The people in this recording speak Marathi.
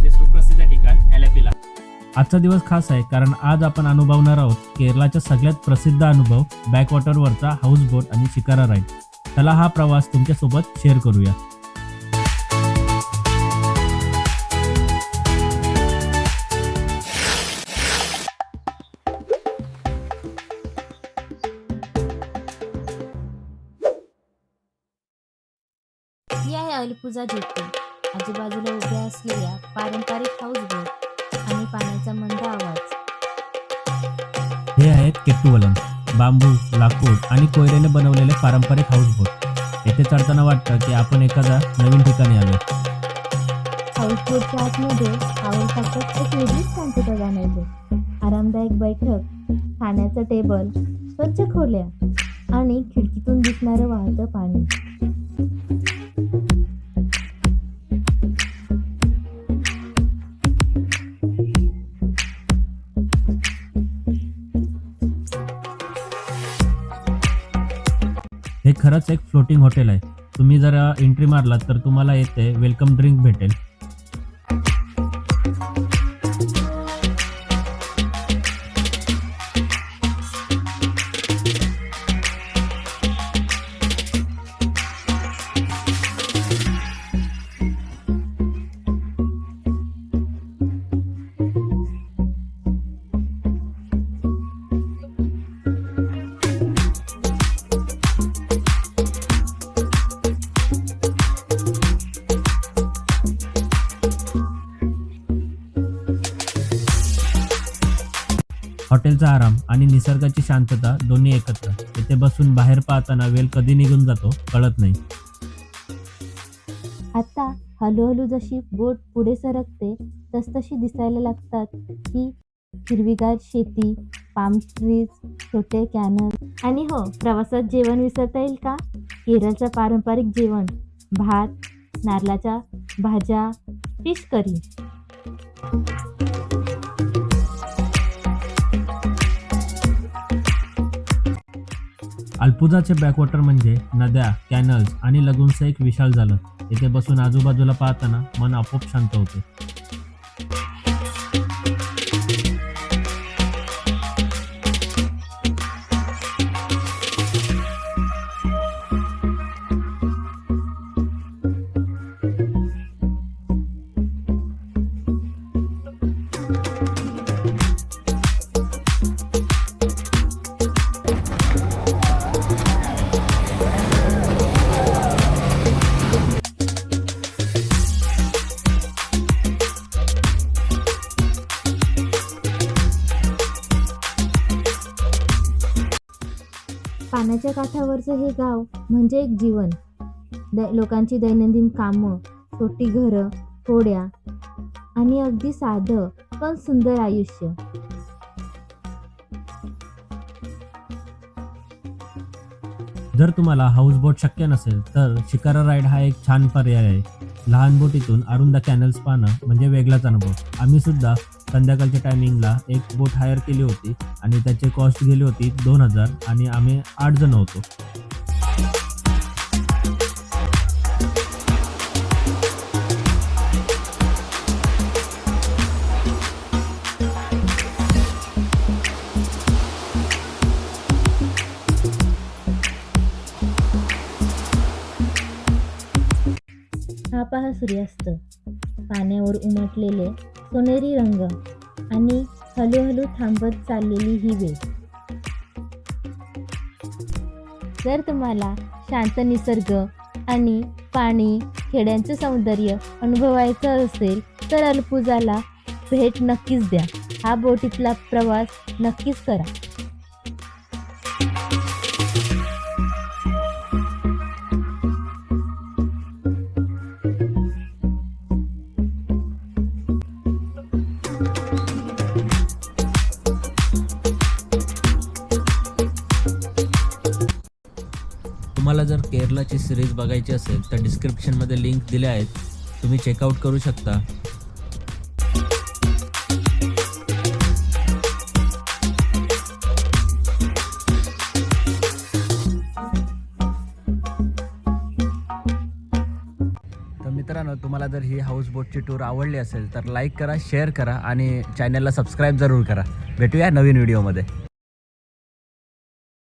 केरळचे सुप्रसिद्ध ठिकाण एलेपिला. आजचा दिवस खास आहे कारण आज आपण अनुभवणार आहोत केरळचा सगळ्यात प्रसिद्ध अनुभव बॅकवॉटरवरचा हाऊसबोट आणि शिकारा राईड. चला हा प्रवास तुमच्यासोबत शेअर करूया. ही आहे अलिपुझा जेट्टी. आजूबाजूला उभ्या असलेल्या पारंपरिक हाऊसबोट आणि पाण्याचा मंद आवाज. हे आहेत केट्टुवलम, बांबू, लाकूड आणि कोयऱ्याने बनवलेले पारंपरिक हाऊसबोट. येथे चढताना वाटतं की आपण एखाद्या नवीन ठिकाणी आलो. हाऊसबोटच्या आतमध्ये आवडतात एक वेगळीच शांतता जाणवते. आरामदायक बैठक, खाण्याचं टेबल, स्वच्छ खोल्या आणि खिडकीतून दिसणारं वाहतं पाणी. हे खरंच एक फ्लोटिंग हॉटेल आहे. तुम्ही जर एंट्री मारलात तर तुम्हाला येथे वेलकम ड्रिंक भेटेल. हॉटेलचा आराम आणि निसर्गाची शांतता दोन्ही एकत्र. येथे बसून बाहेर पाहताना वेळ कधी निघून जातो कळत नाही. आता हळूहळू जशी बोट पुढे सरकते तसतशी दिसायला लागतात ही हिरवीगार शेती, पाम ट्रीज, छोटे कॅनल आणि हो, प्रवासात जेवण विसरता येईल का? केरळचं पारंपरिक जेवण, भात, नारळाच्या भाज्या, फिश करी. अल्पुझाचे बॅकवॉटर म्हणजे नद्या, कॅनल्स आणि लगूनचं एक विशाल झालं. येथे बसून आजूबाजूला पाहताना मन आपोआप शांत होते. पाण्याच्या काठावरचं हे गाव म्हणजे एक जीवन. लोकांची दैनंदिन कामं, छोटी घरं, होड्या आणि अगदी साधं पण सुंदर आयुष्य. जर तुम्हाला हाऊसबोट शक्य नसेल तर शिकारा राईड हा एक छान पर्याय आहे. लहान बोटीतून अरुंद कॅनल्स पाहणं म्हणजे वेगळाच अनुभव. आम्ही सुद्धा संध्याकाळच्या टायमिंगला एक बोट हायर केली होती आणि त्याची कॉस्ट गेली होती 2000 आणि आम्ही 8 जण होतो. हा पहा सूर्यास्त, पाण्यावर उमटलेले सोनेरी रंग आणि हळूहळू थांबत चाललेली ही वेळ. जर तुम्हाला शांत निसर्ग आणि पाणी, खेड्यांचं सौंदर्य अनुभवायचं असेल तर अलिपुझाला भेट नक्कीच द्या. हा बोटीतला प्रवास नक्कीच करा. तुम्हाला जर केरळची सिरीज बघायची असेल तर डिस्क्रिप्शनमध्ये लिंक दिल्या आहेत, तुम्ही चेकआउट करू शकता. मित्रांनो, तुम्हाला जर ही हाऊस बोटची टूर आवडली असेल तर लाईक करा, शेअर करा आणि चॅनलला सबस्क्राईब जरूर करा. भेटूया नवीन व्हिडिओमध्ये.